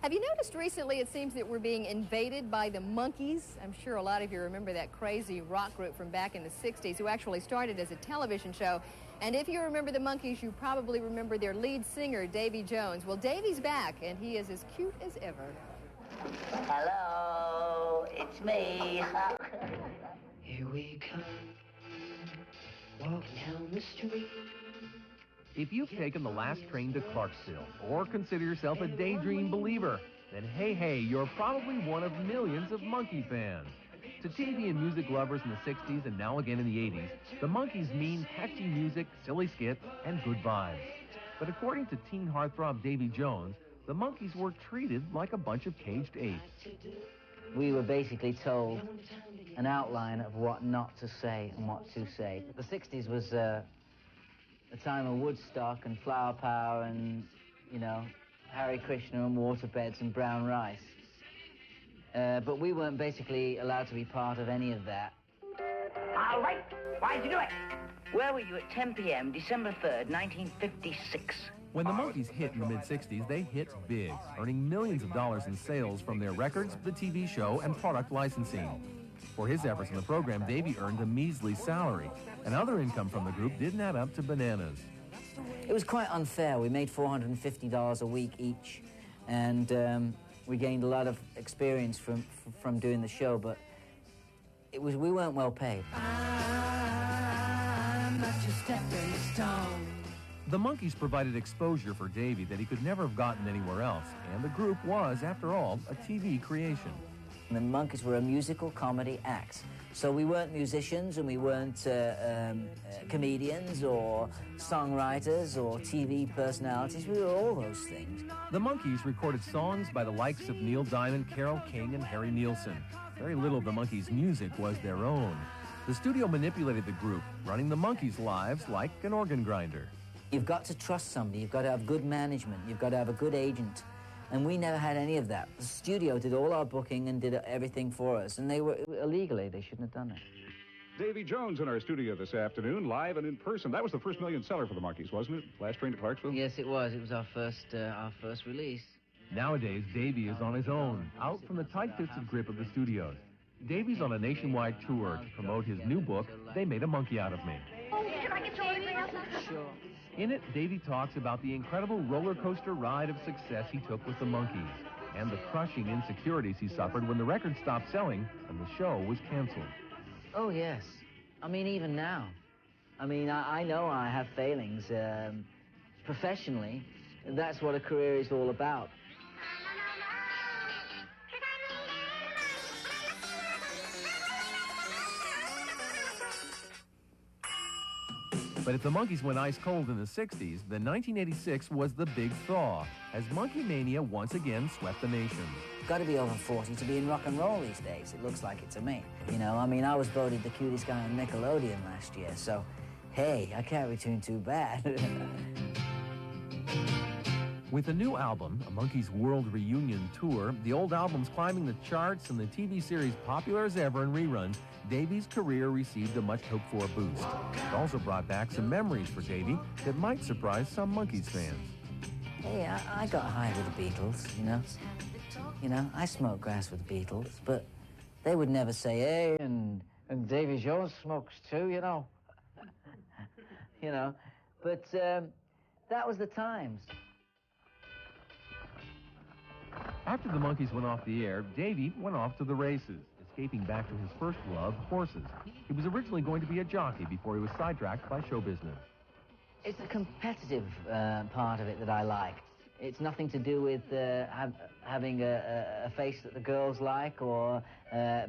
Have you noticed recently it seems that we're being invaded by the Monkees? I'm sure a lot of you remember that crazy rock group from back in the 60s who actually started as a television show. And if you remember the Monkees, you probably remember their lead singer, Davy Jones. Well, Davy's back, and he is as cute as ever. Hello, it's me. Here we come, walking down the street. If you've taken the last train to Clarksville or consider yourself a daydream believer, then hey, you're probably one of millions of Monkee fans. To TV and music lovers in the 60s and now again in the 80s, the Monkees mean catchy music, silly skits, and good vibes. But according to teen heartthrob Davy Jones, the Monkees were treated like a bunch of caged apes. We were basically told an outline of what not to say and what to say. The 60s was a time of Woodstock and flower power and, you know, Hare Krishna and waterbeds and brown rice. But we weren't basically allowed to be part of any of that. All right, why'd you do it? Where were you at 10 p.m., December 3rd, 1956? When the Monkees hit in the mid-60s, they hit big, earning millions of dollars in sales from their records, the TV show, and product licensing. For his efforts in the program, Davy earned a measly salary, and other income from the group didn't add up to bananas. It was quite unfair. We made $450 a week each, and we gained a lot of experience from doing the show, but we weren't well paid. I'm not your stepping stone. The Monkees provided exposure for Davy that he could never have gotten anywhere else, and the group was, after all, a TV creation. The Monkees were a musical comedy act. So we weren't musicians and we weren't comedians or songwriters or TV personalities. We were all those things. The Monkees recorded songs by the likes of Neil Diamond, Carole King, and Harry Nilsson. Very little of the Monkees' music was their own. The studio manipulated the group, running the Monkees' lives like an organ grinder. You've got to trust somebody. You've got to have good management. You've got to have a good agent. And we never had any of that. The studio did all our booking and did everything for us. And they were illegally. They shouldn't have done it. Davy Jones in our studio this afternoon, live and in person. That was the first million seller for the Monkees, wasn't it? Last Train to Clarksville? Yes, it was. It was our first release. Nowadays, Davy is on his own, out from the tight-fisted grip of the studios. Davy's on a nationwide tour to promote his new book, They Made a Monkee Out of Me. Oh, should I get your autograph? Sure. In it, Davy talks about the incredible roller coaster ride of success he took with the Monkees and the crushing insecurities he suffered when the record stopped selling and the show was canceled. Oh, yes. I mean, even now. I mean, I know I have failings. Professionally, that's what a career is all about. But if the Monkees went ice cold in the 60s, then 1986 was the big thaw, as Monkee Mania once again swept the nation. Got to be over 40 to be in rock and roll these days. It looks like it to me. You know, I mean, I was voted the cutest guy on Nickelodeon last year, so, hey, I can't be doing too bad. With a new album, a Monkees World Reunion Tour, the old album's climbing the charts and the TV series popular as ever in reruns, Davy's career received a much-hoped-for boost. It also brought back some memories for Davy that might surprise some Monkees fans. Hey, I got high with the Beatles, you know? You know, I smoked grass with the Beatles, but they would never say, hey, and Davy Jones smokes too, you know? You know, but that was the times. After the Monkees went off the air, Davy went off to the races, escaping back to his first love, horses. He was originally going to be a jockey before he was sidetracked by show business. It's the competitive part of it that I like. It's nothing to do with having a face that the girls like or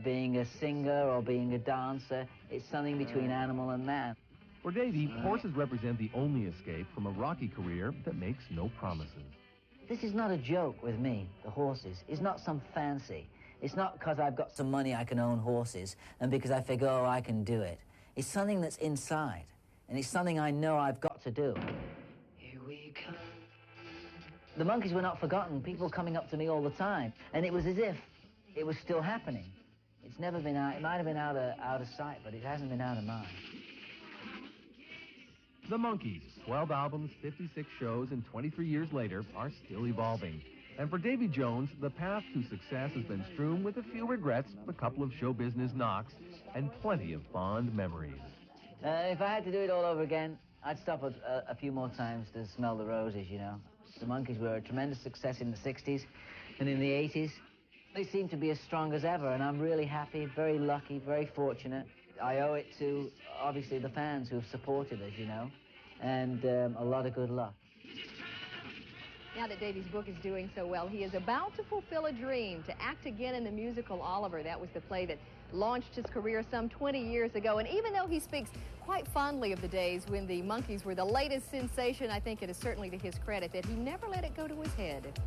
being a singer or being a dancer. It's something between animal and man. For Davy, horses represent the only escape from a rocky career that makes no promises. This is not a joke with me, the horses. It's not some fancy. It's not because I've got some money I can own horses and because I figure, oh, I can do it. It's something that's inside, and it's something I know I've got to do. Here we come. The Monkees were not forgotten. People coming up to me all the time, and it was as if it was still happening. It's never been out. It might have been out of sight, but it hasn't been out of mind. The Monkees, 12 albums, 56 shows, and 23 years later, are still evolving. And for Davy Jones, the path to success has been strewn with a few regrets, a couple of show business knocks, and plenty of fond memories. If I had to do it all over again, I'd stop a few more times to smell the roses, you know. The Monkees were a tremendous success in the 60s and in the 80s. They seem to be as strong as ever, and I'm really happy, very lucky, very fortunate. I owe it to, obviously, the fans who have supported us, you know, and a lot of good luck. Now that Davy's book is doing so well, he is about to fulfill a dream, to act again in the musical Oliver. That was the play that launched his career some 20 years ago. And even though he speaks quite fondly of the days when the Monkees were the latest sensation, I think it is certainly to his credit that he never let it go to his head.